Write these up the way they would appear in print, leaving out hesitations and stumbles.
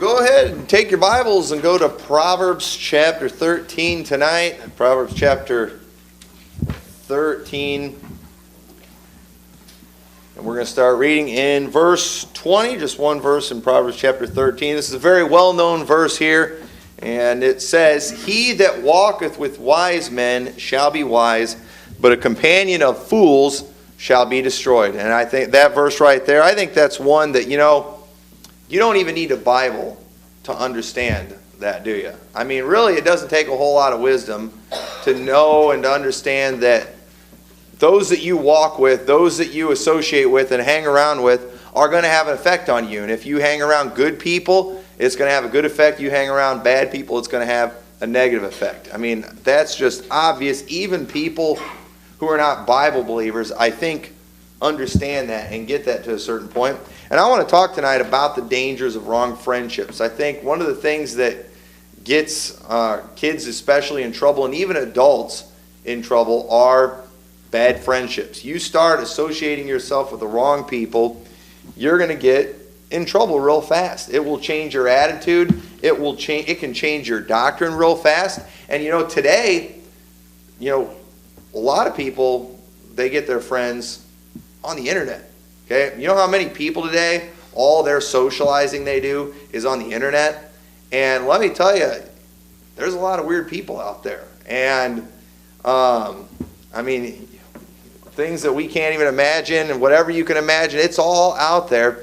Go ahead and take your Bibles and go to Proverbs chapter 13 tonight. Proverbs chapter 13. And we're going to start reading in verse 20, just one verse in Proverbs chapter 13. This is a very well-known verse here. And it says, "He that walketh with wise men shall be wise, but a companion of fools shall be destroyed." And I think that verse right there, I think that's one that, you don't even need a Bible to understand that, do you? I mean, really, it doesn't take a whole lot of wisdom to know and to understand that those that you walk with, those that you associate with and hang around with are going to have an effect on you. And if you hang around good people, it's going to have a good effect. You hang around bad people, it's going to have a negative effect. I mean, that's just obvious. Even people who are not Bible believers, I think, understand that and get that to a certain point. And I want to talk tonight about the dangers of wrong friendships. I think one of the things that gets kids especially in trouble, and even adults in trouble, are bad friendships. You start associating yourself with the wrong people, you're going to get in trouble real fast. It will change your attitude. It can change your doctrine real fast. And today, a lot of people, they get their friends on the internet. Okay? You know how many people today, all their socializing they do is on the internet? And let me tell you, there's a lot of weird people out there. And, things that we can't even imagine, and whatever you can imagine, it's all out there.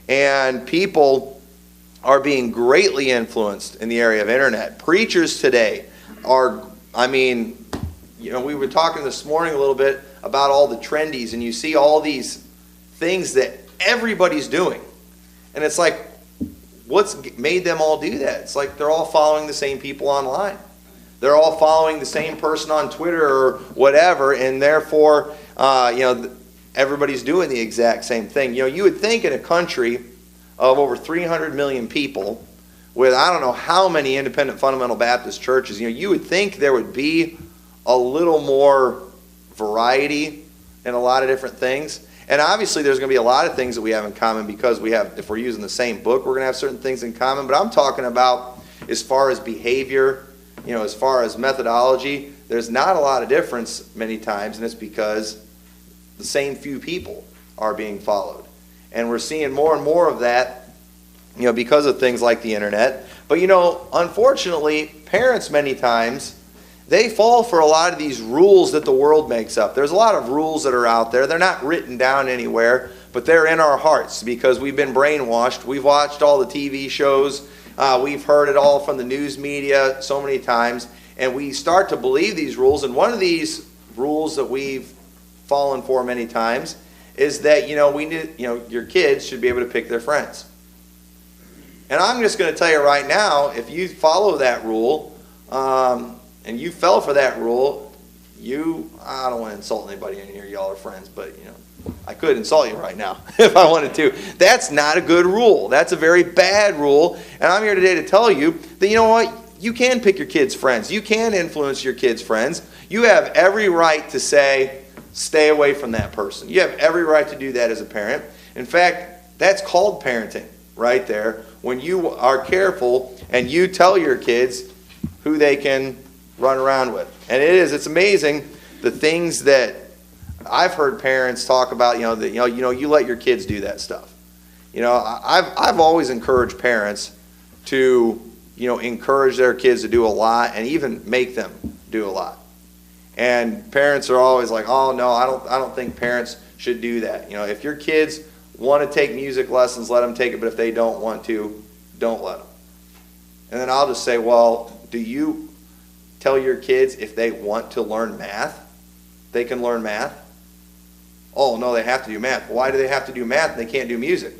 And people are being greatly influenced in the area of internet. Preachers today are, we were talking this morning a little bit about all the trendies, and you see all these things that everybody's doing. And it's like, what's made them all do that? It's like they're all following the same people online. They're all following the same person on Twitter or whatever, and therefore, everybody's doing the exact same thing. You would think in a country of over 300 million people, with I don't know how many independent fundamental Baptist churches, you would think there would be a little more variety in a lot of different things. And obviously there's going to be a lot of things that we have in common because if we're using the same book, we're going to have certain things in common. But I'm talking about as far as behavior, as far as methodology, there's not a lot of difference many times, and it's because the same few people are being followed. And we're seeing more and more of that, because of things like the internet. But, unfortunately, parents many times, they fall for a lot of these rules that the world makes up. There's a lot of rules that are out there. They're not written down anywhere, but they're in our hearts because we've been brainwashed. We've watched all the TV shows. We've heard it all from the news media so many times. And we start to believe these rules. And one of these rules that we've fallen for many times is that, your kids should be able to pick their friends. And I'm just going to tell you right now, if you follow that rule, and you fell for that rule, I don't want to insult anybody in here, y'all are friends, but I could insult you right now if I wanted to. That's not a good rule. That's a very bad rule. And I'm here today to tell you that, you can pick your kids' friends. You can influence your kids' friends. You have every right to say, stay away from that person. You have every right to do that as a parent. In fact, that's called parenting right there. When you are careful and you tell your kids who they can run around with. And it's amazing the things that I've heard parents talk about, you let your kids do that stuff. I've always encouraged parents to, encourage their kids to do a lot and even make them do a lot. And parents are always like, "Oh no, I don't think parents should do that." If your kids want to take music lessons, let them take it, but if they don't want to, don't let them. And then I'll just say, well, do you tell your kids if they want to learn math, they can learn math? Oh, no, they have to do math. Why do they have to do math and they can't do music?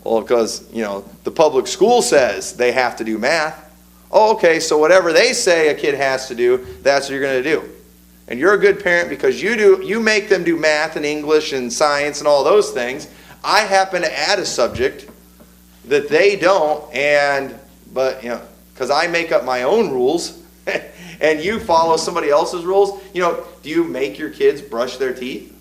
Well, because, the public school says they have to do math. Oh, okay, so whatever they say a kid has to do, that's what you're going to do. And you're a good parent because you make them do math and English and science and all those things. I happen to add a subject that they don't, because I make up my own rules, and you follow somebody else's rules. Do you make your kids brush their teeth?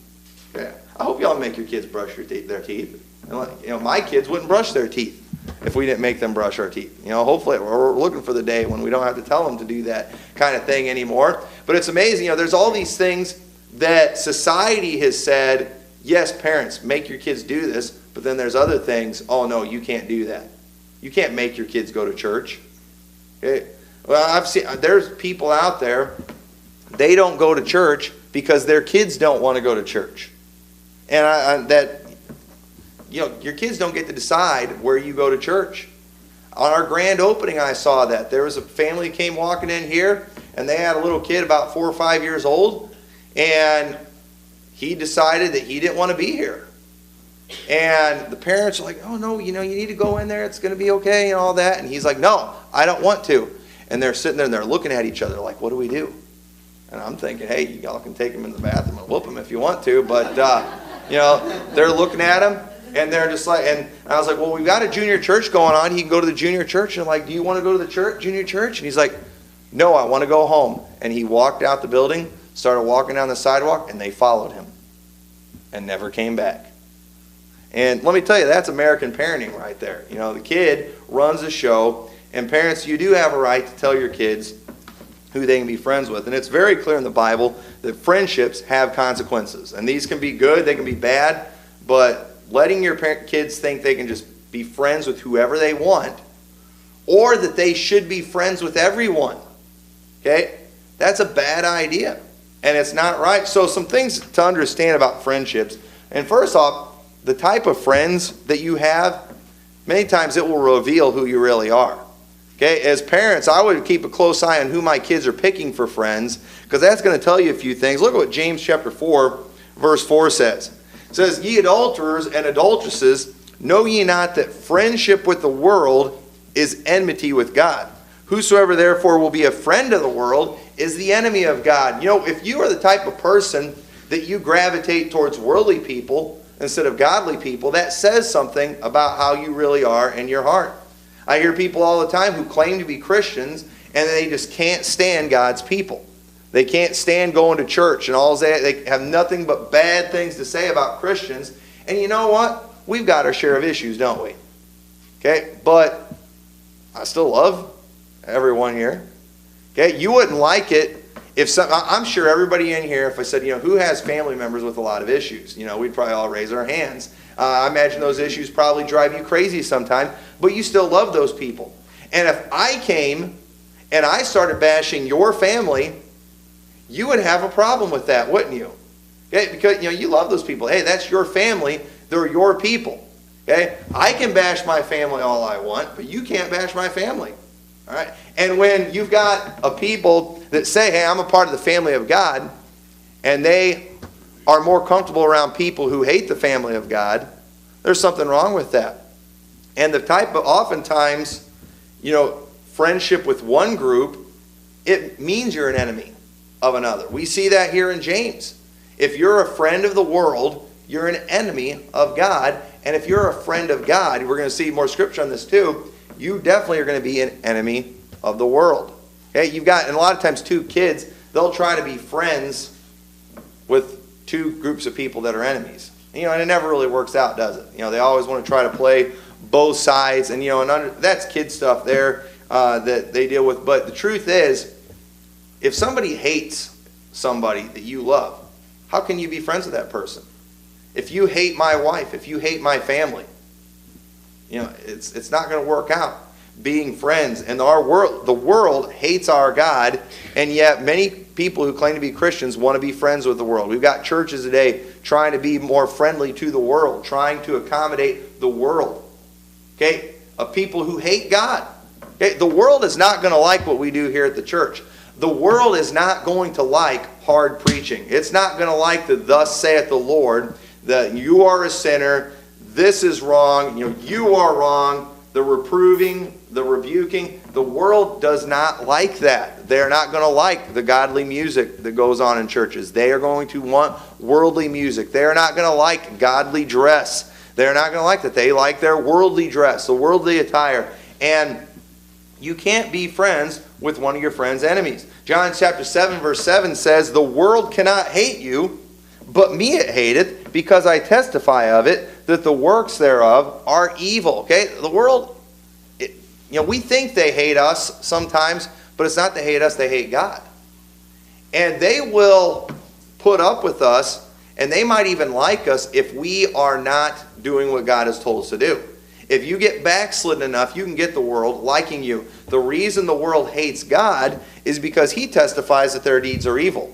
Yeah. I hope y'all make your kids brush their teeth. My kids wouldn't brush their teeth. if we didn't make them brush our teeth. Hopefully we're looking for the day when we don't have to tell them to do that kind of thing anymore. But it's amazing. There's all these things that society has said, yes, parents, make your kids do this. But then there's other things, oh no, you can't do that. You can't make your kids go to church. Okay? Well, there's people out there, they don't go to church because their kids don't want to go to church. And your kids don't get to decide where you go to church. On our grand opening, I saw that. There was a family that came walking in here, and they had a little kid about 4 or 5 years old, and he decided that he didn't want to be here. And the parents are like, oh no, you need to go in there, it's going to be okay and all that. And he's like, no, I don't want to. And they're sitting there and they're looking at each other like, what do we do? And I'm thinking, hey, y'all can take him in the bathroom and whoop him if you want to. But, they're looking at him and they're just like, and I was like, well, we've got a junior church going on. He can go to the junior church. And I'm like, do you want to go to the junior church? And he's like, no, I want to go home. And he walked out the building, started walking down the sidewalk, and they followed him and never came back. And let me tell you, that's American parenting right there. The kid runs the show, and parents, you do have a right to tell your kids who they can be friends with. And it's very clear in the Bible that friendships have consequences. And these can be good, they can be bad, but letting your kids think they can just be friends with whoever they want, or that they should be friends with everyone, okay, that's a bad idea. And it's not right. So some things to understand about friendships. And first off, the type of friends that you have, many times it will reveal who you really are. Okay, as parents, I would keep a close eye on who my kids are picking for friends, because that's going to tell you a few things. Look at what James chapter 4, verse 4 says. It says, ye adulterers and adulteresses, know ye not that friendship with the world is enmity with God? Whosoever therefore will be a friend of the world is the enemy of God. If you are the type of person that you gravitate towards worldly people instead of godly people, that says something about how you really are in your heart. I hear people all the time who claim to be Christians, and they just can't stand God's people. They can't stand going to church, and all that. They have nothing but bad things to say about Christians. And you know what? We've got our share of issues, don't we? Okay, but I still love everyone here. Okay, you wouldn't like it if I'm sure everybody in here, if I said, who has family members with a lot of issues? We'd probably all raise our hands. I imagine those issues probably drive you crazy sometime, but you still love those people. And if I came and I started bashing your family, you would have a problem with that, wouldn't you? Okay? Because you love those people. Hey, that's your family. They're your people. Okay? I can bash my family all I want, but you can't bash my family. All right? And when you've got a people that say, hey, I'm a part of the family of God, and they are more comfortable around people who hate the family of God, there's something wrong with that. And the type of, oftentimes, friendship with one group, it means you're an enemy of another. We see that here in James. If you're a friend of the world, you're an enemy of God. And if you're a friend of God, we're going to see more scripture on this too, you definitely are going to be an enemy of the world. Okay, you've got, and a lot of times too, kids, they'll try to be friends with two groups of people that are enemies. And it never really works out, does it? They always want to try to play both sides, and that's kid stuff there that they deal with. But the truth is, if somebody hates somebody that you love, how can you be friends with that person? If you hate my wife, if you hate my family, it's not going to work out being friends. And the world hates our God, and yet many people who claim to be Christians want to be friends with the world. We've got churches today trying to be more friendly to the world, trying to accommodate the world. Okay, of people who hate God. Okay, the world is not going to like what we do here at the church. The world is not going to like hard preaching. It's not going to like the thus saith the Lord, that you are a sinner, this is wrong, you are wrong, the reproving, the rebuking. The world does not like that. They're not going to like the godly music that goes on in churches. They are going to want worldly music. They're not going to like godly dress. They're not going to like that. They like their worldly dress, the worldly attire. And you can't be friends with one of your friend's enemies. John chapter 7 verse 7 says, the world cannot hate you, but me it hateth, because I testify of it, that the works thereof are evil. Okay, the world we think they hate us sometimes, but it's not they hate us, they hate God. And they will put up with us, and they might even like us if we are not doing what God has told us to do. If you get backslidden enough, you can get the world liking you. The reason the world hates God is because he testifies that their deeds are evil.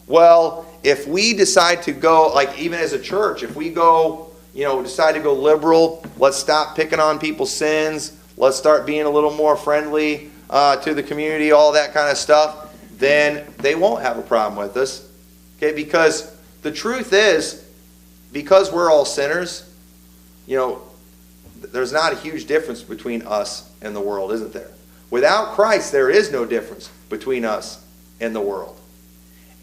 Well, if we decide to go, like even as a church, if we go, decide to go liberal, let's stop picking on people's sins, let's start being a little more friendly to the community, all that kind of stuff, then they won't have a problem with us. Okay, because the truth is, because we're all sinners, there's not a huge difference between us and the world, isn't there? Without Christ, there is no difference between us and the world.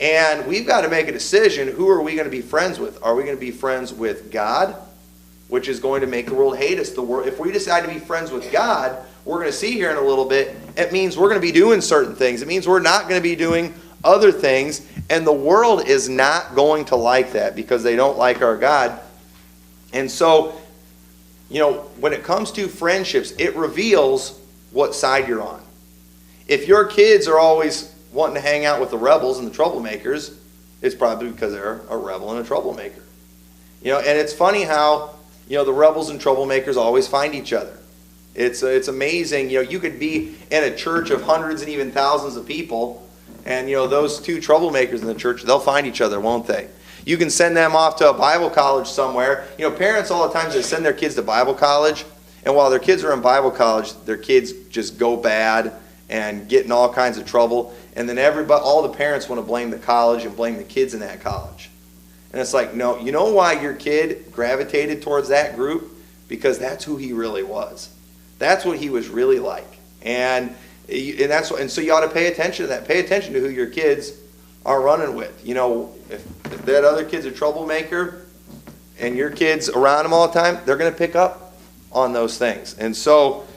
And we've got to make a decision, who are we going to be friends with? Are we going to be friends with God, which is going to make the world hate us? If we decide to be friends with God, we're going to see here in a little bit, it means we're going to be doing certain things. It means we're not going to be doing other things, and the world is not going to like that because they don't like our God. And so, when it comes to friendships, it reveals what side you're on. If your kids are always wanting to hang out with the rebels and the troublemakers, it's probably because they're a rebel and a troublemaker. And it's funny how, the rebels and troublemakers always find each other. It's amazing. You could be in a church of hundreds and even thousands of people, and those two troublemakers in the church, they'll find each other, won't they? You can send them off to a Bible college somewhere. Parents all the time, they send their kids to Bible college, and while their kids are in Bible college, their kids just go bad and get in all kinds of trouble. And then all the parents want to blame the college and blame the kids in that college. And it's like, no, you know why your kid gravitated towards that group? Because that's who he really was. That's what he was really like. And so you ought to pay attention to that. Pay attention to who your kids are running with. If that other kid's a troublemaker and your kid's around him all the time, they're going to pick up on those things. And so,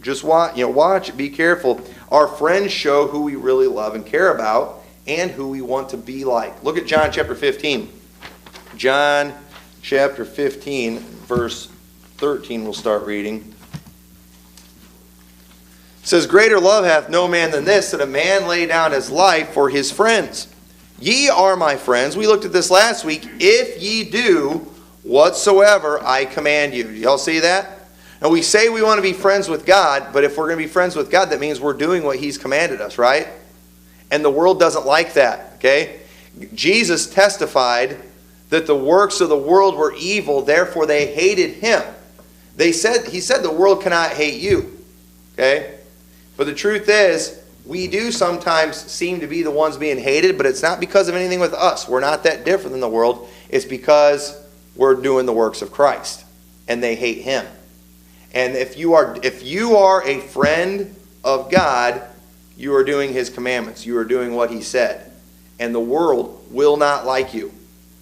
just watch, be careful. Our friends show who we really love and care about and who we want to be like. Look at John chapter 15. John chapter 15, verse 13, we'll start reading. It says, "Greater love hath no man than this, that a man lay down his life for his friends. Ye are my friends." We looked at this last week. "If ye do whatsoever I command you." Y'all see that? And we say we want to be friends with God, but if we're going to be friends with God, that means we're doing what he's commanded us, right? And the world doesn't like that, okay? Jesus testified that the works of the world were evil, therefore they hated him. He said the world cannot hate you, okay? But the truth is, we do sometimes seem to be the ones being hated, but it's not because of anything with us. We're not that different than the world. It's because we're doing the works of Christ, and they hate him. And if you are a friend of God, you are doing his commandments. You are doing what he said. And the world will not like you.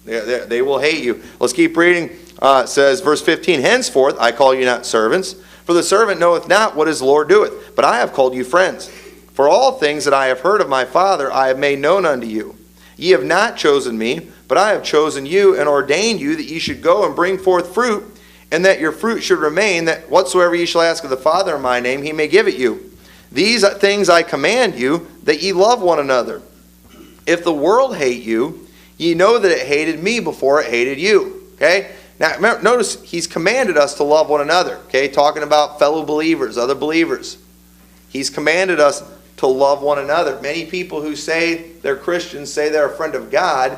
They will hate you. Let's keep reading. It says, verse 15, "Henceforth I call you not servants, for the servant knoweth not what his Lord doeth, but I have called you friends. For all things that I have heard of my Father I have made known unto you. Ye have not chosen me, but I have chosen you and ordained you that ye should go and bring forth fruit, and that your fruit should remain, that whatsoever ye shall ask of the Father in my name, he may give it you. These things I command you, that ye love one another. If the world hate you, ye know that it hated me before it hated you." Okay? Now, remember, notice he's commanded us to love one another. Okay? Talking about fellow believers, other believers. He's commanded us to love one another. Many people who say they're Christians, say they're a friend of God,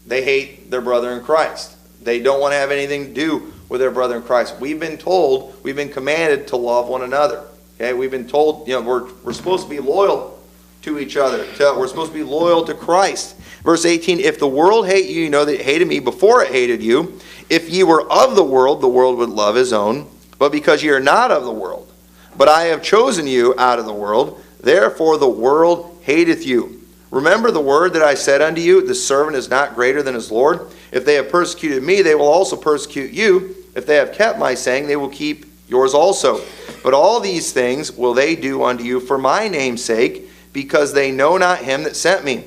they hate their brother in Christ. They don't want to have anything to do with their brother in Christ. We've been commanded to love one another. Okay, we've been told, we're supposed to be loyal to each other. We're supposed to be loyal to Christ. Verse 18, "If the world hate you, you know that it hated me before it hated you. If ye were of the world would love his own. But because ye are not of the world, but I have chosen you out of the world, therefore the world hateth you. Remember the word that I said unto you, the servant is not greater than his Lord. If they have persecuted me, they will also persecute you. If they have kept my saying, they will keep yours also. But all these things will they do unto you for my name's sake, because they know not him that sent me.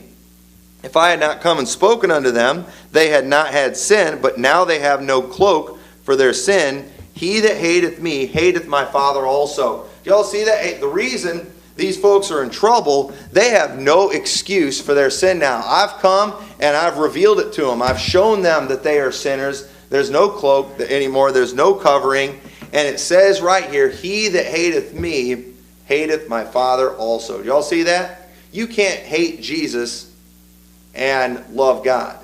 If I had not come and spoken unto them, they had not had sin, but now they have no cloak for their sin, He that hateth me hateth my Father also. Y'all see that? The reason these folks are in trouble, they have no excuse for their sin now. I've come and I've revealed it to them. I've shown them that they are sinners. There's no cloak anymore. There's no covering. And it says right here, he that hateth me hateth my Father also. Y'all see that? You can't hate Jesus and love God.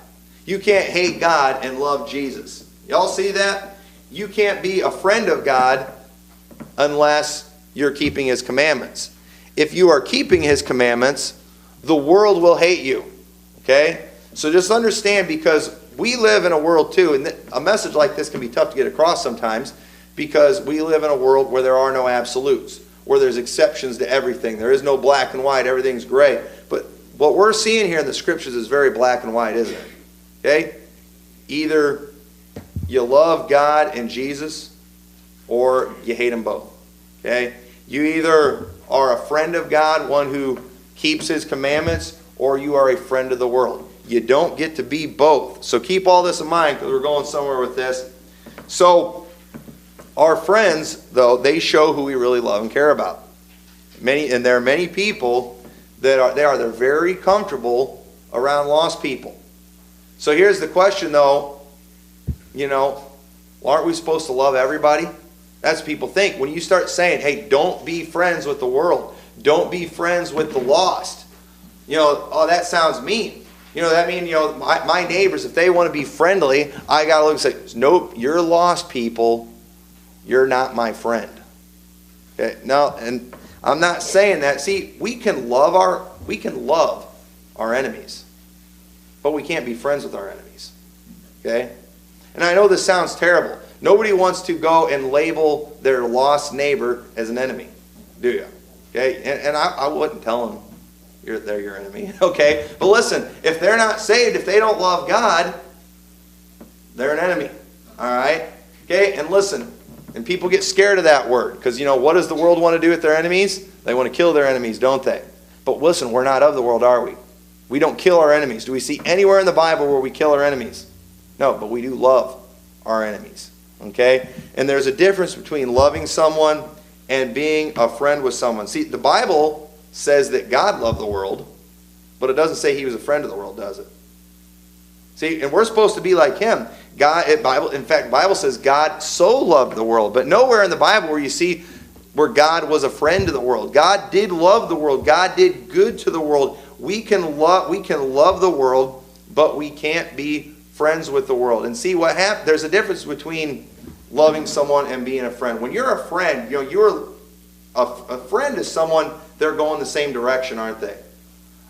You can't hate God and love Jesus. Y'all see that? You can't be a friend of God unless you're keeping His commandments. If you are keeping His commandments, the world will hate you. Okay? So just understand, because we live in a world too, and a message like this can be tough to get across sometimes, because we live in a world where there are no absolutes, where there's exceptions to everything. There is no black and white. Everything's gray. But what we're seeing here in the Scriptures is very black and white, isn't it? Okay? Either you love God and Jesus, or you hate them both. Okay? You either are a friend of God, one who keeps His commandments, or you are a friend of the world. You don't get to be both. So keep all this in mind, because we're going somewhere with this. So our friends, though, they show who we really love and care about. And there are many people that they're very comfortable around lost people. So here's the question, though. Aren't we supposed to love everybody? That's what people think. When you start saying, hey, don't be friends with the world. Don't be friends with the lost. Oh, that sounds mean. That means, my neighbors, if they want to be friendly, I got to look and say, nope, you're lost people. You're not my friend. Okay? No, and I'm not saying that. See, we can love our enemies, but we can't be friends with our enemies. Okay? And I know this sounds terrible. Nobody wants to go and label their lost neighbor as an enemy, do you? Okay? And I wouldn't tell them they're your enemy. Okay? But listen, if they're not saved, if they don't love God, they're an enemy. All right? Okay? And listen, and people get scared of that word, because what does the world want to do with their enemies? They want to kill their enemies, don't they? But listen, we're not of the world, are we? We don't kill our enemies. Do we see anywhere in the Bible where we kill our enemies? No, but we do love our enemies. Okay? And there's a difference between loving someone and being a friend with someone. See, the Bible says that God loved the world, but it doesn't say He was a friend of the world, does it? See, and we're supposed to be like Him. In fact, the Bible says God so loved the world, but nowhere in the Bible where you see where God was a friend of the world. God did love the world. God did good to the world. We can love the world, but we can't be friends with the world. And see what happens? There's a difference between loving someone and being a friend. When you're a friend, you're a friend is someone, they're going the same direction, aren't they?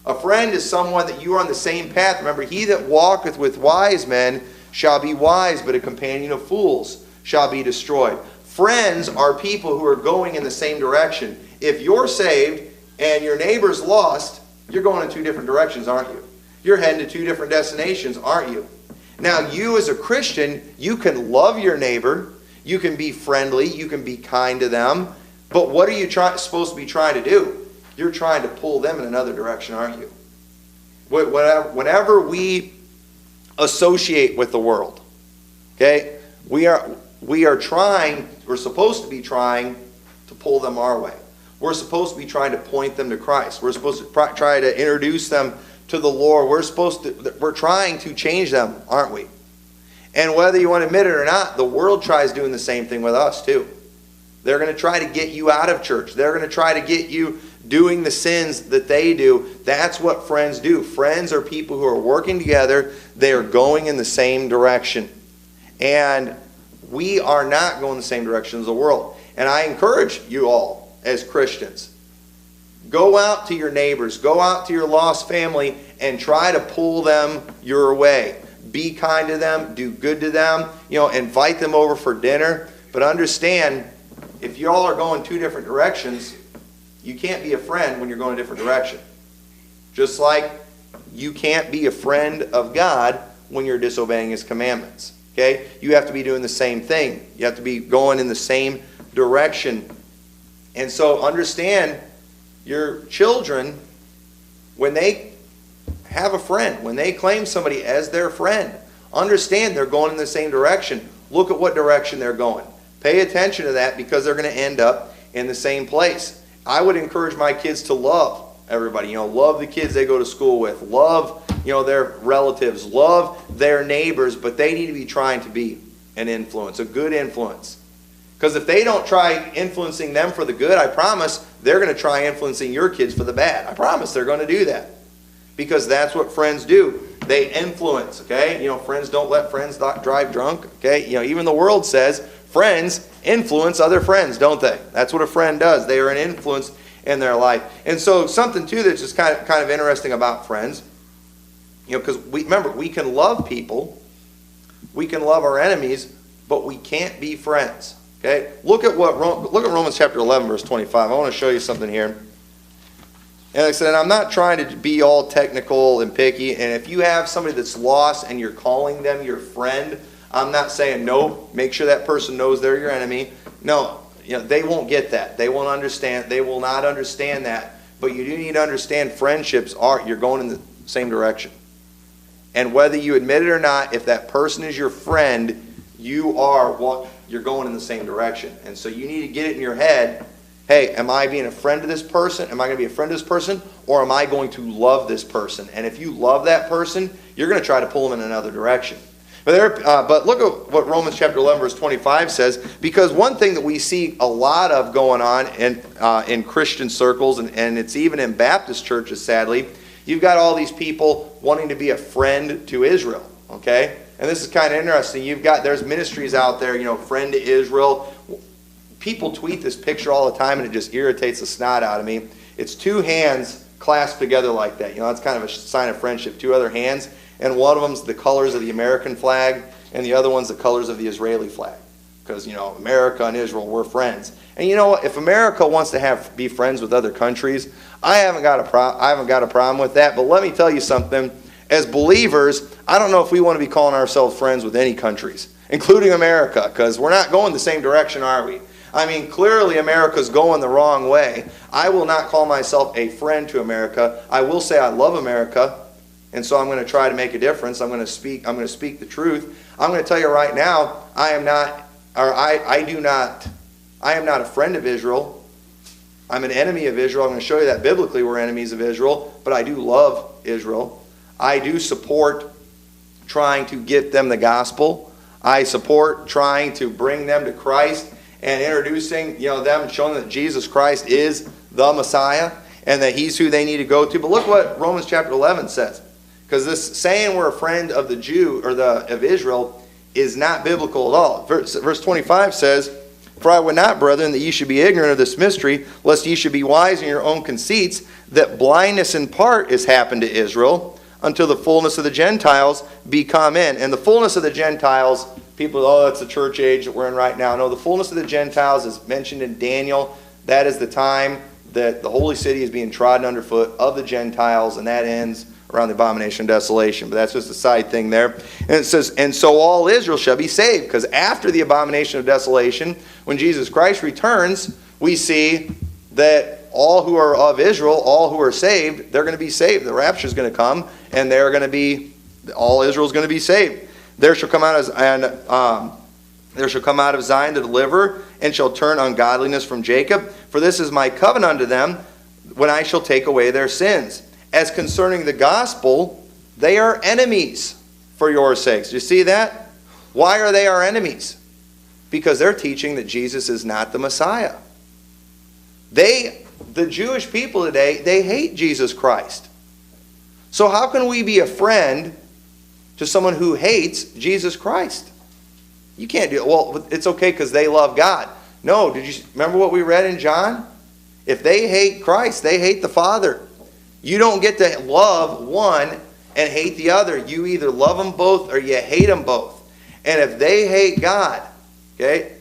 A friend is someone that you are on the same path. Remember, he that walketh with wise men shall be wise, but a companion of fools shall be destroyed. Friends are people who are going in the same direction. If you're saved and your neighbor's lost, you're going in two different directions, aren't you? You're heading to two different destinations, aren't you? Now, you as a Christian, you can love your neighbor. You can be friendly. You can be kind to them. But what are you supposed to be trying to do? You're trying to pull them in another direction, aren't you? Whenever we associate with the world, okay, we're supposed to be trying to pull them our way. We're supposed to be trying to point them to Christ. We're supposed to try to introduce them to the Lord. We're trying to change them, aren't we? And whether you want to admit it or not, the world tries doing the same thing with us too. They're going to try to get you out of church. They're going to try to get you doing the sins that they do. That's what friends do. Friends are people who are working together. They are going in the same direction. And we are not going the same direction as the world. And I encourage you all as Christians, go out to your neighbors, go out to your lost family, and try to pull them your way. Be kind to them, do good to them, invite them over for dinner. But understand, if you all are going two different directions, you can't be a friend when you're going a different direction. Just like you can't be a friend of God when you're disobeying His commandments. Okay? You have to be doing the same thing. You have to be going in the same direction. And so understand, your children, when they have a friend, when they claim somebody as their friend, understand they're going in the same direction. Look at what direction they're going. Pay attention to that because they're going to end up in the same place. I would encourage my kids to love everybody. Love the kids they go to school with. Love, their relatives. Love their neighbors. But they need to be trying to be an influence, a good influence. Because if they don't try influencing them for the good, I promise they're going to try influencing your kids for the bad. I promise they're going to do that. Because that's what friends do. They influence, okay? Friends don't let friends drive drunk, okay? Even the world says friends influence other friends, don't they? That's what a friend does. They are an influence in their life. And so something, too, that's just kind of interesting about friends, because remember, we can love people, we can love our enemies, but we can't be friends, okay? Look at Romans chapter 11, verse 25. I want to show you something here. And like I said, I'm not trying to be all technical and picky. And if you have somebody that's lost and you're calling them your friend, I'm not saying no, make sure that person knows they're your enemy. No, they won't get that. They won't understand. They will not understand that. But you do need to understand friendships you're going in the same direction. And whether you admit it or not, if that person is your friend, you're going in the same direction. And so you need to get it in your head. Hey, am I being a friend to this person? Am I going to be a friend to this person? Or am I going to love this person? And if you love that person, you're going to try to pull them in another direction. But look at what Romans chapter 11, verse 25 says. Because one thing that we see a lot of going on in Christian circles, and it's even in Baptist churches, sadly, you've got all these people wanting to be a friend to Israel. Okay? And this is kind of interesting. There's ministries out there, friend to Israel. People tweet this picture all the time, and it just irritates the snot out of me. It's two hands clasped together like that. That's kind of a sign of friendship. Two other hands, and one of them's the colors of the American flag, and the other one's the colors of the Israeli flag. Because, America and Israel, we're friends. And you know what? If America wants to be friends with other countries, I haven't got a problem with that. But let me tell you something. As believers, I don't know if we want to be calling ourselves friends with any countries, including America, because we're not going the same direction, are we? I mean, clearly America's going the wrong way. I will not call myself a friend to America. I will say I love America, and so I'm going to try to make a difference. I'm going to speak the truth. I'm going to tell you right now, I am not a friend of Israel. I'm an enemy of Israel. I'm going to show you that biblically we're enemies of Israel, but I do love Israel. I do support trying to get them the gospel. I support trying to bring them to Christ and introducing, them, showing that Jesus Christ is the Messiah and that He's who they need to go to. But look what Romans chapter 11 says. Because this saying we're a friend of the Jew or of Israel is not biblical at all. Verse 25 says, "For I would not, brethren, that ye should be ignorant of this mystery, lest ye should be wise in your own conceits, that blindness in part is happened to Israel, until the fullness of the Gentiles be come in." And the fullness of the Gentiles, people, that's the church age that we're in right now. No, the fullness of the Gentiles is mentioned in Daniel. That is the time that the holy city is being trodden underfoot of the Gentiles, and that ends around the abomination of desolation. But that's just a side thing there. And it says, "And so all Israel shall be saved." Because after the abomination of desolation, when Jesus Christ returns, we see that all who are of Israel, all who are saved, they're going to be saved. The rapture is going to come, and all Israel is going to be saved. There shall come out of Zion to deliver, and shall turn ungodliness from Jacob. For this is my covenant unto them, when I shall take away their sins. As concerning the gospel, they are enemies for your sakes. Do you see that? Why are they our enemies? Because they're teaching that Jesus is not the Messiah. The Jewish people today, they hate Jesus Christ. So how can we be a friend to someone who hates Jesus Christ? You can't do it. Well, it's okay because they love God. No, did you remember what we read in John? If they hate Christ, they hate the Father. You don't get to love one and hate the other. You either love them both or you hate them both. And if they hate God, okay,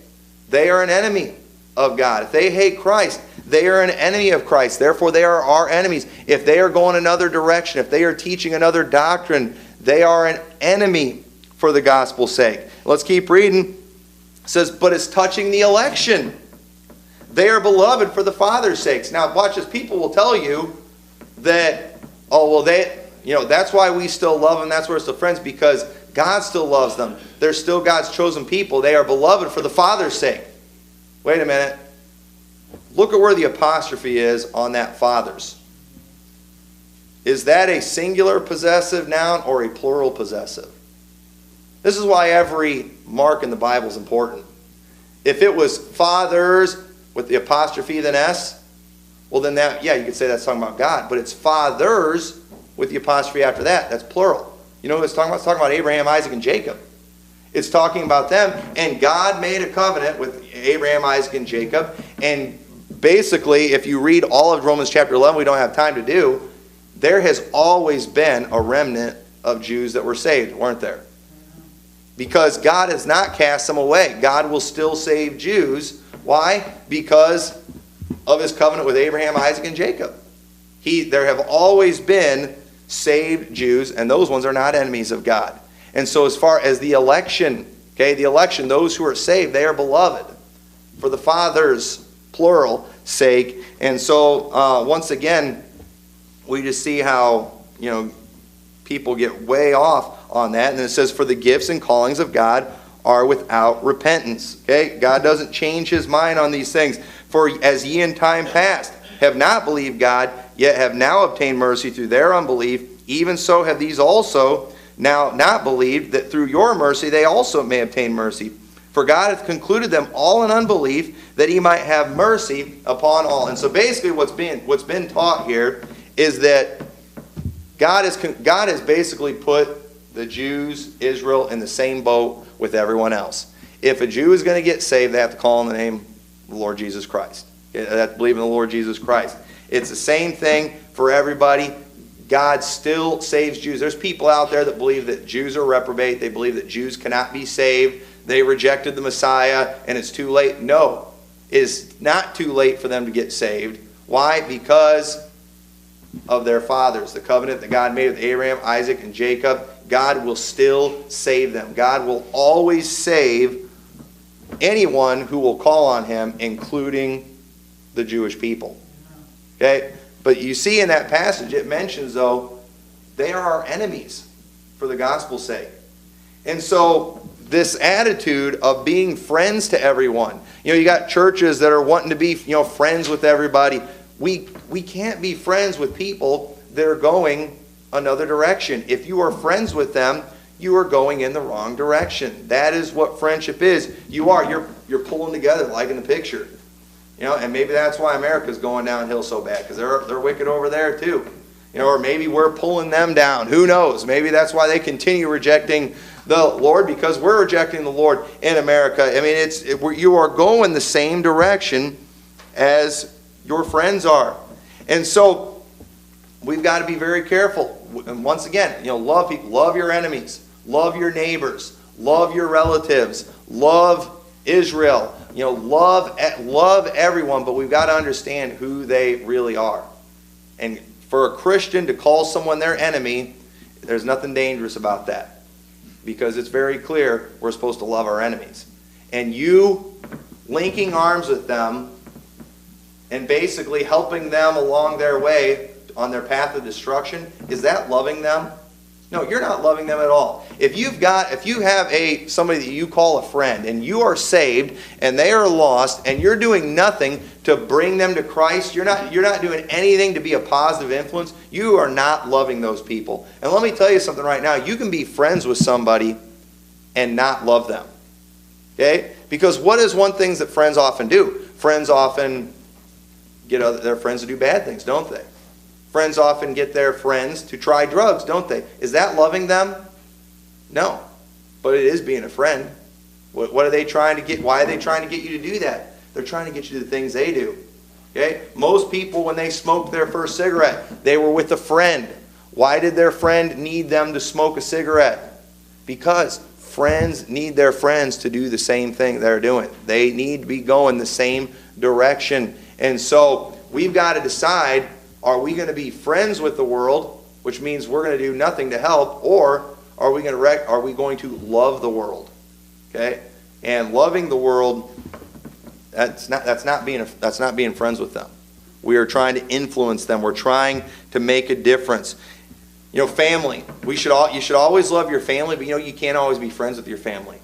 they are an enemy of God. If they hate Christ, they are an enemy of Christ. Therefore, they are our enemies. If they are going another direction, if they are teaching another doctrine, they are an enemy for the gospel's sake. Let's keep reading. It says, "But it's touching the election. They are beloved for the Father's sakes." Now, watch this. People will tell you that, that's why we still love them. That's why we're still friends, because God still loves them. They're still God's chosen people. They are beloved for the Father's sake. Wait a minute. Look at where the apostrophe is on that fathers. Is that a singular possessive noun or a plural possessive? This is why every mark in the Bible is important. If it was fathers with the apostrophe then S, well then that, yeah, you could say that's talking about God. But it's fathers with the apostrophe after that. That's plural. You know what it's talking about? It's talking about Abraham, Isaac, and Jacob. It's talking about them. And God made a covenant with Abraham, Isaac, and Jacob. And basically, if you read all of Romans chapter 11, we don't have time to do, there has always been a remnant of Jews that were saved, weren't there? Because God has not cast them away. God will still save Jews. Why? Because of his covenant with Abraham, Isaac, and Jacob. There have always been saved Jews, and those ones are not enemies of God. And so as far as the election, those who are saved, they are beloved for the Father's, plural, sake. And so once again, we just see how, people get way off on that. And it says, for the gifts and callings of God are without repentance. Okay? God doesn't change his mind on these things. For as ye in time past have not believed God, yet have now obtained mercy through their unbelief, even so have these also now not believed, that through your mercy they also may obtain mercy. For God hath concluded them all in unbelief, that he might have mercy upon all. And so basically what's been taught here is that God has basically put the Jews, Israel, in the same boat with everyone else. If a Jew is going to get saved, they have to call on the name of the Lord Jesus Christ. They have to believe in the Lord Jesus Christ. It's the same thing for everybody. God still saves Jews. There's people out there that believe that Jews are reprobate. They believe that Jews cannot be saved. They rejected the Messiah and it's too late. No, it is not too late for them to get saved. Why? Because of their fathers. The covenant that God made with Abraham, Isaac, and Jacob. God will still save them. God will always save anyone who will call on him, including the Jewish people. Okay? But you see in that passage, it mentions, though, they are our enemies for the gospel's sake. And so this attitude of being friends to everyone. You got churches that are wanting to be, friends with everybody. We can't be friends with people that are going another direction. If you are friends with them, you are going in the wrong direction. That is what friendship is. You're pulling together like in the picture. And maybe that's why America's going downhill so bad, because they're wicked over there too. Or maybe we're pulling them down. Who knows? Maybe that's why they continue rejecting the Lord, because we're rejecting the Lord in America. I mean, you are going the same direction as your friends are. And so we've got to be very careful. And once again, love people, love your enemies, love your neighbors, love your relatives, love Israel. Love everyone, but we've got to understand who they really are. And for a Christian to call someone their enemy, there's nothing dangerous about that. Because it's very clear we're supposed to love our enemies. And you linking arms with them and basically helping them along their way on their path of destruction, is that loving them? No, you're not loving them at all. If you have somebody that you call a friend and you are saved and they are lost and you're doing nothing to bring them to Christ, you're not doing anything to be a positive influence, you are not loving those people. And let me tell you something right now, you can be friends with somebody and not love them. Okay? Because what is one thing that friends often do? Friends often get their friends to do bad things, don't they? Friends often get their friends to try drugs, don't they? Is that loving them? No. But it is being a friend. What are they trying to get? Why are they trying to get you to do that? They're trying to get you to do the things they do. Okay? Most people, when they smoked their first cigarette, they were with a friend. Why did their friend need them to smoke a cigarette? Because friends need their friends to do the same thing they're doing. They need to be going the same direction. And so we've got to decide, are we going to be friends with the world, which means we're going to do nothing to help, or are we going to love the world? Okay? And loving the world, that's not being friends with them. We are trying to influence them. We're trying to make a difference. Family. You should always love your family, but you can't always be friends with your family.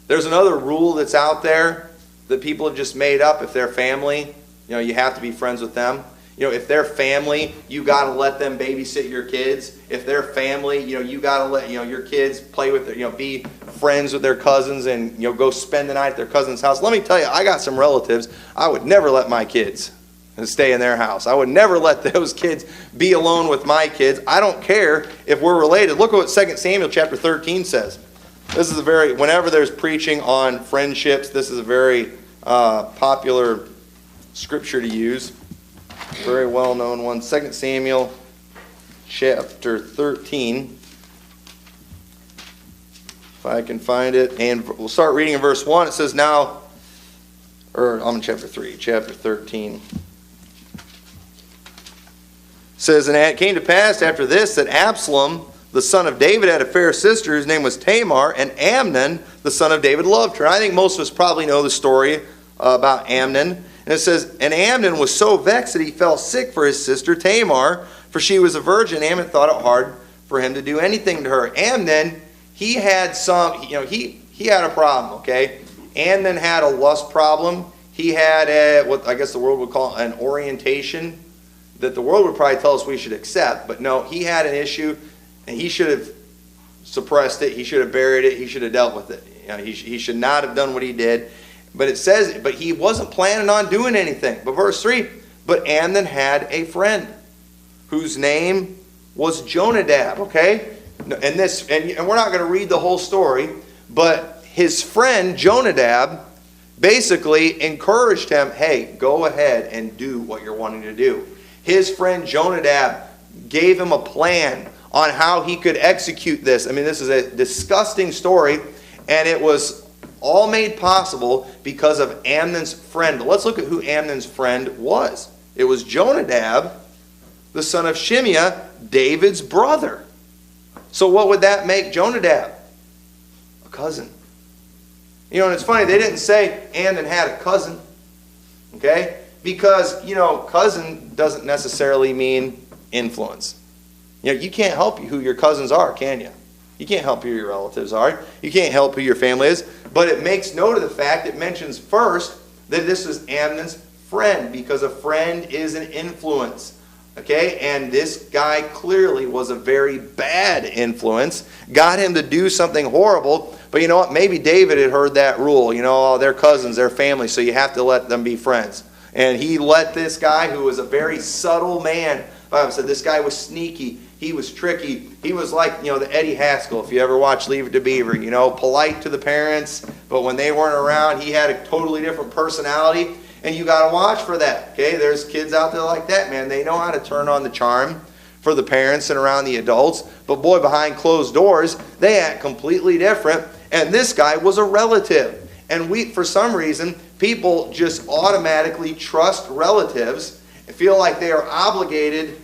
There's another rule that's out there that people have just made up. If they're family, you have to be friends with them. If they're family, you got to let them babysit your kids. If they're family, you got to let your kids play with their, be friends with their cousins and go spend the night at their cousin's house. Let me tell you, I got some relatives. I would never let my kids stay in their house. I would never let those kids be alone with my kids. I don't care if we're related. Look at what 2 Samuel chapter 13 says. This is whenever there's preaching on friendships, this is a very popular scripture to use. Very well-known one. 2 Samuel chapter 13. If I can find it. And we'll start reading in verse 1. It says, I'm in chapter 3, chapter 13. It says, and it came to pass after this that Absalom, the son of David, had a fair sister whose name was Tamar, and Amnon, the son of David, loved her. I think most of us probably know the story about Amnon. And it says, and Amnon was so vexed that he fell sick for his sister Tamar, for she was a virgin. Amnon thought it hard for him to do anything to her. Amnon, he had he had a problem, okay? Amnon had a lust problem. He had what I guess the world would call an orientation that the world would probably tell us we should accept. But no, he had an issue, and he should have suppressed it. He should have buried it. He should have dealt with it. He should not have done what he did. But it says, but he wasn't planning on doing anything. But verse 3, but Amnon had a friend whose name was Jonadab, okay? And we're not going to read the whole story, but his friend Jonadab basically encouraged him, hey, go ahead and do what you're wanting to do. His friend Jonadab gave him a plan on how he could execute this. I mean, this is a disgusting story, and it was all made possible because of Amnon's friend. But let's look at who Amnon's friend was. It was Jonadab, the son of Shimeah, David's brother. So what would that make Jonadab? A cousin. And it's funny, they didn't say Amnon had a cousin. Okay? Because, cousin doesn't necessarily mean influence. You can't help who your cousins are, can you? You can't help who your relatives are. You can't help who your family is. But it makes note of the fact, it mentions first that this was Amnon's friend, because a friend is an influence. Okay? And this guy clearly was a very bad influence. Got him to do something horrible. But you know what? Maybe David had heard that rule. They're cousins, they're family, so you have to let them be friends. And he let this guy, who was a very subtle man, the Bible said this guy was sneaky. He was tricky. He was like, the Eddie Haskell, if you ever watch Leave It to Beaver, polite to the parents, but when they weren't around, he had a totally different personality, and you got to watch for that, okay? There's kids out there like that, man. They know how to turn on the charm for the parents and around the adults, but boy, behind closed doors, they act completely different, and this guy was a relative, and for some reason, people just automatically trust relatives and feel like they are obligated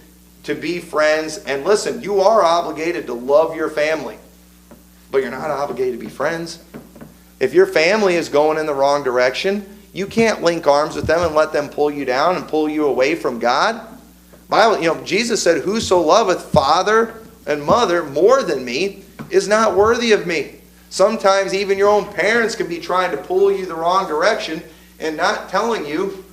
to be friends. And listen, you are obligated to love your family, but you're not obligated to be friends. If your family is going in the wrong direction, you can't link arms with them and let them pull you down and pull you away from God. Bible, Jesus said, whoso loveth father and mother more than me is not worthy of me. Sometimes even your own parents can be trying to pull you the wrong direction and not telling you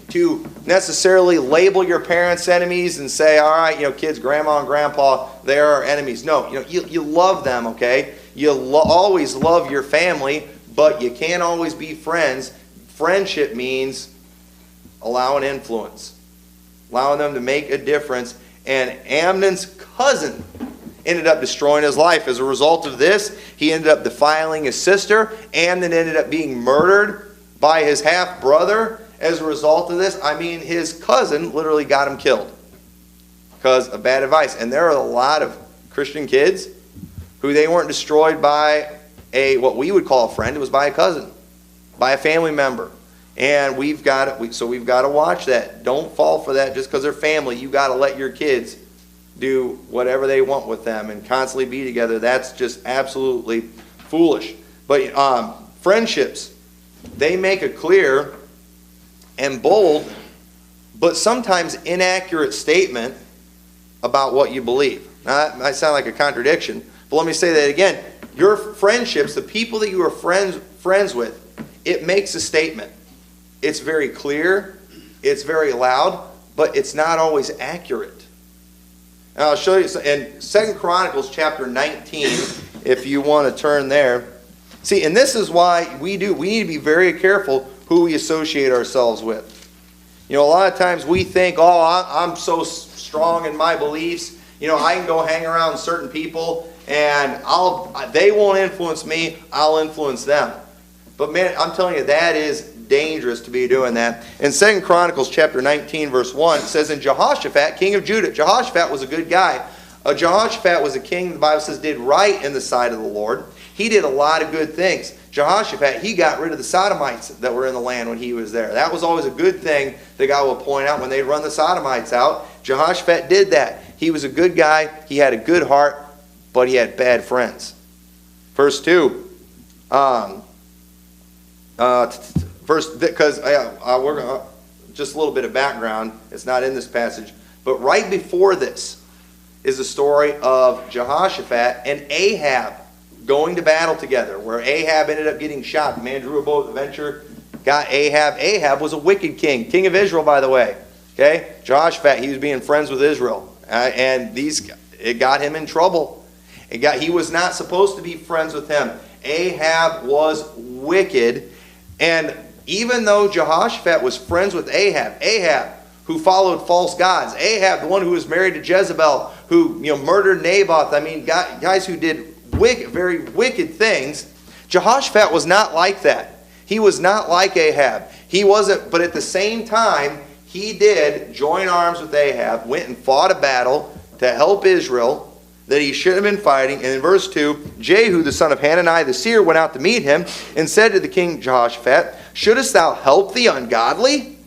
to necessarily label your parents enemies and say, all right, kids, grandma and grandpa, they're our enemies. No, you love them, okay? You always love your family, but you can't always be friends. Friendship means allowing influence, allowing them to make a difference. And Amnon's cousin ended up destroying his life. As a result of this, he ended up defiling his sister. Amnon ended up being murdered by his half-brother. As a result of this, his cousin literally got him killed because of bad advice. And there are a lot of Christian kids who they weren't destroyed by what we would call a friend. It was by a cousin, by a family member. And we've got to watch that. Don't fall for that just because they're family. You got to let your kids do whatever they want with them and constantly be together. That's just absolutely foolish. But friendships, they make a clear and bold, but sometimes inaccurate statement about what you believe. Now, that might sound like a contradiction, but let me say that again. Your friendships, the people that you are friends with, it makes a statement. It's very clear, it's very loud, but it's not always accurate. And I'll show you in 2 Chronicles chapter 19, if you want to turn there. See, and this is why we need to be very careful who we associate ourselves with. You know, a lot of times we think, oh, I'm so strong in my beliefs. You know, I can go hang around certain people and they won't influence me, I'll influence them. But man, I'm telling you, that is dangerous to be doing that. In 2 Chronicles chapter 19, verse 1, it says, in Jehoshaphat, king of Judah. Jehoshaphat was a good guy. Jehoshaphat was a king, the Bible says, did right in the sight of the Lord. He did a lot of good things. Jehoshaphat, he got rid of the Sodomites that were in the land when he was there. That was always a good thing that God will point out when they run the Sodomites out. Jehoshaphat did that. He was a good guy. He had a good heart, but he had bad friends. Verse 2. Because we're going to, just a little bit of background. It's not in this passage. But right before this is the story of Jehoshaphat and Ahab going to battle together, where Ahab ended up getting shot. The man drew a bow at the venture, got Ahab. Ahab was a wicked king. King of Israel, by the way. Okay? Jehoshaphat, he was being friends with Israel. And it got him in trouble. He was not supposed to be friends with him. Ahab was wicked. And even though Jehoshaphat was friends with Ahab, who followed false gods, Ahab, the one who was married to Jezebel, who murdered Naboth, I mean, guys who did very wicked things, Jehoshaphat was not like that. He was not like Ahab. He wasn't, but at the same time, he did join arms with Ahab, went and fought a battle to help Israel that he shouldn't have been fighting. And in verse 2, Jehu, the son of Hanani the seer, went out to meet him and said to the king Jehoshaphat, shouldest thou help the ungodly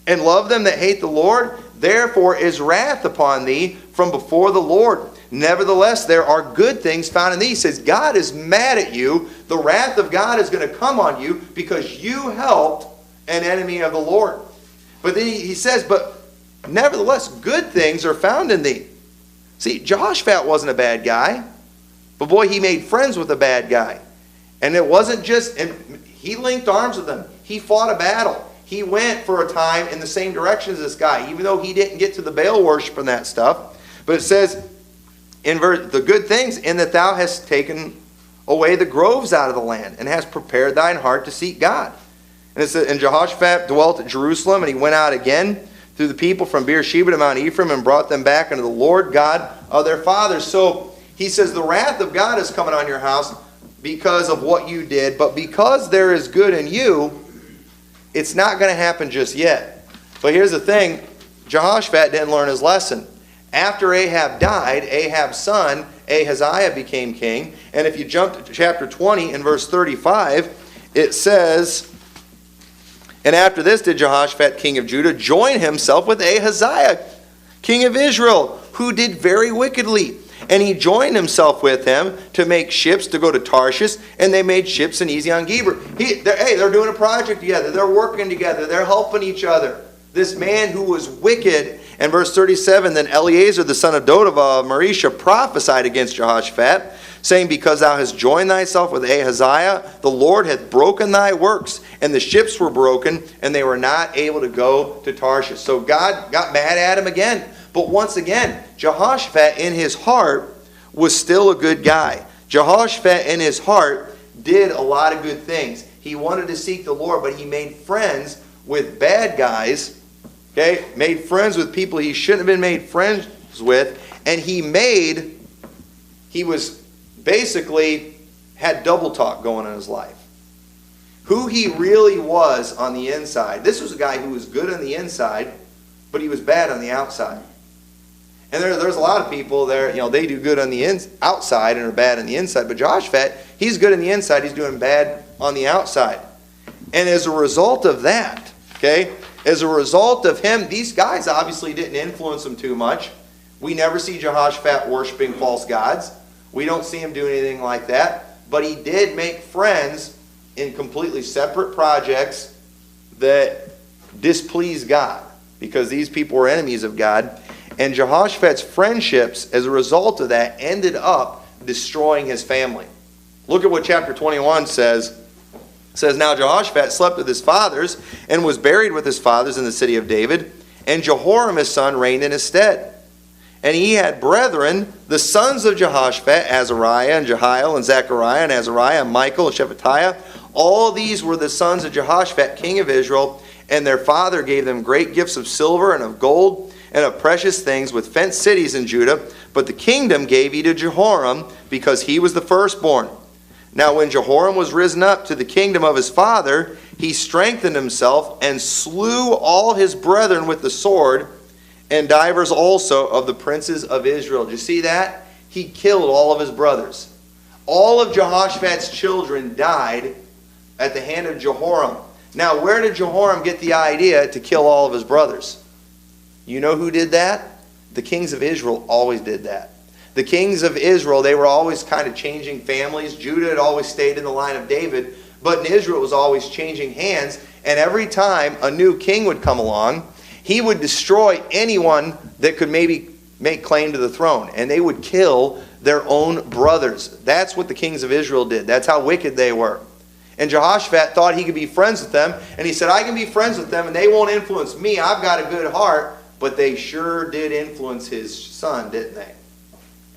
and love them that hate the Lord? Therefore is wrath upon thee from before the Lord. Nevertheless, there are good things found in thee. He says, God is mad at you. The wrath of God is going to come on you because you helped an enemy of the Lord. But then he says, but nevertheless, good things are found in thee. See, Jehoshaphat wasn't a bad guy. But boy, he made friends with a bad guy. And it wasn't just, and he linked arms with them. He fought a battle. He went for a time in the same direction as this guy, even though he didn't get to the Baal worship and that stuff. But it says, in verse, the good things, in that thou hast taken away the groves out of the land, and hast prepared thine heart to seek God. And it says, and Jehoshaphat dwelt at Jerusalem, and he went out again through the people from Beersheba to Mount Ephraim, and brought them back unto the Lord God of their fathers. So he says, the wrath of God is coming on your house because of what you did, but because there is good in you, it's not going to happen just yet. But here's the thing, Jehoshaphat didn't learn his lesson. After Ahab died, Ahab's son, Ahaziah, became king. And if you jump to chapter 20 in verse 35, it says, and after this did Jehoshaphat, king of Judah, join himself with Ahaziah, king of Israel, who did very wickedly. And he joined himself with him to make ships to go to Tarshish, and they made ships in Ezion-Geber. They're doing a project together. They're working together. They're helping each other. This man who was wicked. And verse 37, then Eleazar the son of Dodavah of Marisha prophesied against Jehoshaphat, saying, because thou hast joined thyself with Ahaziah, the Lord hath broken thy works. And the ships were broken, and they were not able to go to Tarshish. So God got mad at him again. But once again, Jehoshaphat in his heart was still a good guy. Jehoshaphat in his heart did a lot of good things. He wanted to seek the Lord, but he made friends with bad guys. Okay, made friends with people he shouldn't have been made friends with, and he was basically had double talk going on in his life. Who he really was on the inside. This was a guy who was good on the inside, but he was bad on the outside. And there's a lot of people there, they do good on the outside and are bad on the inside. But Jehoshaphat, he's good on the inside, he's doing bad on the outside. And as a result of that, as a result of him, these guys obviously didn't influence him too much. We never see Jehoshaphat worshiping false gods. We don't see him doing anything like that. But he did make friends in completely separate projects that displeased God, because these people were enemies of God. And Jehoshaphat's friendships, as a result of that, ended up destroying his family. Look at what chapter 21 says. It says, now Jehoshaphat slept with his fathers and was buried with his fathers in the city of David, and Jehoram his son reigned in his stead. And he had brethren, the sons of Jehoshaphat, Azariah and Jehiel and Zechariah and Azariah and Michael and Shephatiah. All these were the sons of Jehoshaphat, king of Israel, and their father gave them great gifts of silver and of gold and of precious things with fenced cities in Judah. But the kingdom gave he to Jehoram, because he was the firstborn. Now when Jehoram was risen up to the kingdom of his father, he strengthened himself and slew all his brethren with the sword, and divers also of the princes of Israel. Did you see that? He killed all of his brothers. All of Jehoshaphat's children died at the hand of Jehoram. Now, where did Jehoram get the idea to kill all of his brothers? You know who did that? The kings of Israel always did that. The kings of Israel, they were always kind of changing families. Judah had always stayed in the line of David, but in Israel it was always changing hands. And every time a new king would come along, he would destroy anyone that could maybe make claim to the throne. And they would kill their own brothers. That's what the kings of Israel did. That's how wicked they were. And Jehoshaphat thought he could be friends with them. And he said, I can be friends with them and they won't influence me. I've got a good heart. But they sure did influence his son, didn't they?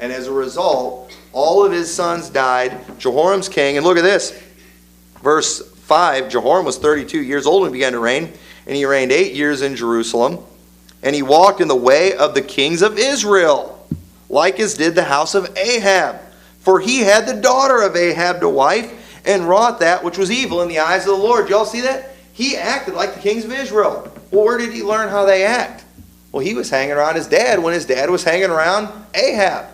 And as a result, all of his sons died. Jehoram's king. And look at this. Verse 5, Jehoram was 32 years old when he began to reign. And he reigned 8 years in Jerusalem. And he walked in the way of the kings of Israel, like as did the house of Ahab. For he had the daughter of Ahab to wife, and wrought that which was evil in the eyes of the Lord. Y'all see that? He acted like the kings of Israel. Well, where did he learn how they act? Well, he was hanging around his dad when his dad was hanging around Ahab.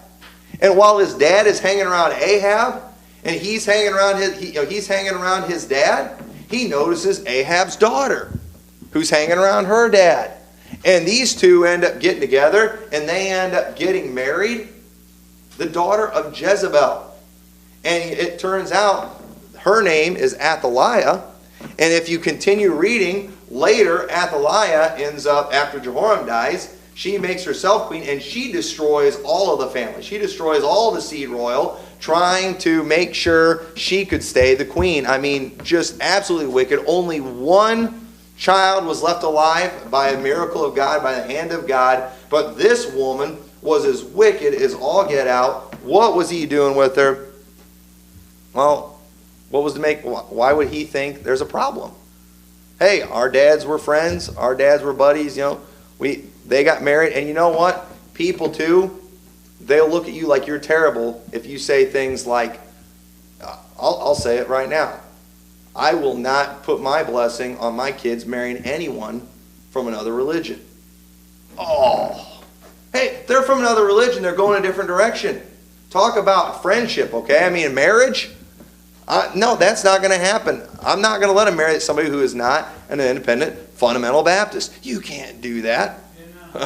And while his dad is hanging around Ahab, and he's hanging around his dad, he notices Ahab's daughter, who's hanging around her dad. And these two end up getting together, and they end up getting married. The daughter of Jezebel. And it turns out her name is Athaliah. And if you continue reading, later Athaliah ends up, after Jehoram dies, she makes herself queen, and she destroys all of the family. She destroys all the seed royal, trying to make sure she could stay the queen. I mean, just absolutely wicked. Only one child was left alive by a miracle of God, by the hand of God. But this woman was as wicked as all get out. What was he doing with her? Well, why would he think there's a problem? Hey, our dads were friends. Our dads were buddies. They got married. And you know what? People too, they'll look at you like you're terrible if you say things like, I'll say it right now. I will not put my blessing on my kids marrying anyone from another religion. Oh, hey, they're from another religion. They're going a different direction. Talk about friendship, okay? I mean, marriage? No, that's not going to happen. I'm not going to let him marry somebody who is not an independent fundamental Baptist. You can't do that.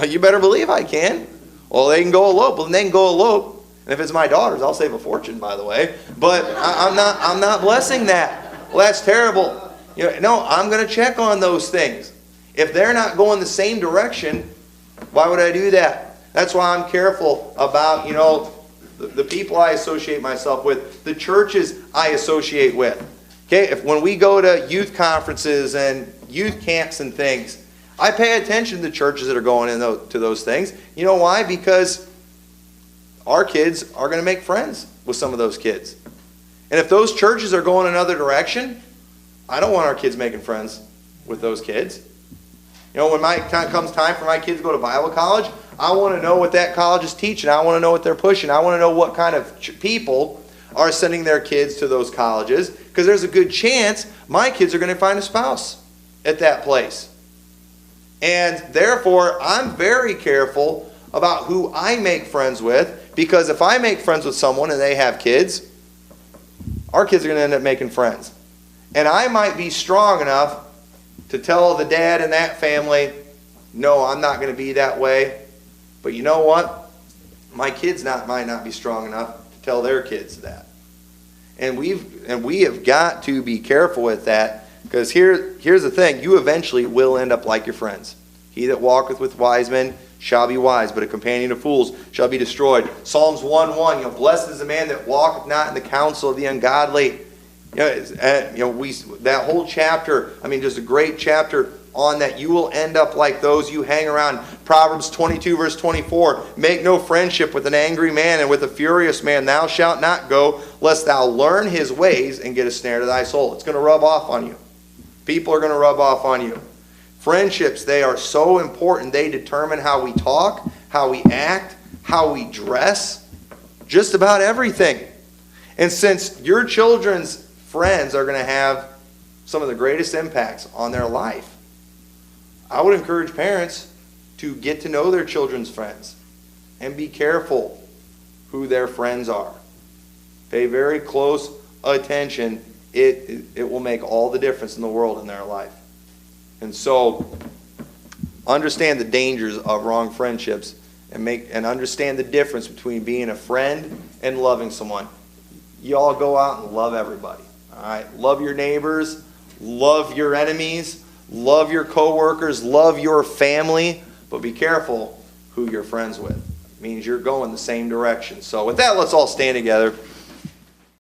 You better believe I can. Well, they can go elope. Well, then they can go elope. And if it's my daughters, I'll save a fortune, by the way. But I'm not blessing that. Well, that's terrible. No, I'm going to check on those things. If they're not going the same direction, why would I do that? That's why I'm careful about, the people I associate myself with, the churches I associate with. Okay, when we go to youth conferences and youth camps and things, I pay attention to the churches that are going into those things. You know why? Because our kids are going to make friends with some of those kids. And if those churches are going another direction, I don't want our kids making friends with those kids. When comes time for my kids to go to Bible college, I want to know what that college is teaching. I want to know what they're pushing. I want to know what kind of people are sending their kids to those colleges, because there's a good chance my kids are going to find a spouse at that place. And therefore, I'm very careful about who I make friends with, because if I make friends with someone and they have kids, our kids are going to end up making friends. And I might be strong enough to tell the dad in that family, no, I'm not going to be that way. But you know what? My kids might not be strong enough to tell their kids that. And we have got to be careful with that, because here's the thing. You eventually will end up like your friends. He that walketh with wise men shall be wise, but a companion of fools shall be destroyed. Psalms 1:1, blessed is the man that walketh not in the counsel of the ungodly. That whole chapter, just a great chapter on that. You will end up like those you hang around. Proverbs 22 verse 24, make no friendship with an angry man, and with a furious man thou shalt not go, lest thou learn his ways and get a snare to thy soul. It's going to rub off on you. People are going to rub off on you. Friendships, they are so important. They determine how we talk, how we act, how we dress, just about everything. And since your children's friends are going to have some of the greatest impacts on their life, I would encourage parents to get to know their children's friends and be careful who their friends are. Pay very close attention. It will make all the difference in the world in their life. And so, understand the dangers of wrong friendships and understand the difference between being a friend and loving someone. You all go out and love everybody. All right? Love your neighbors, love your enemies, love your coworkers, love your family, but be careful who you're friends with. It means you're going the same direction. So with that, let's all stand together.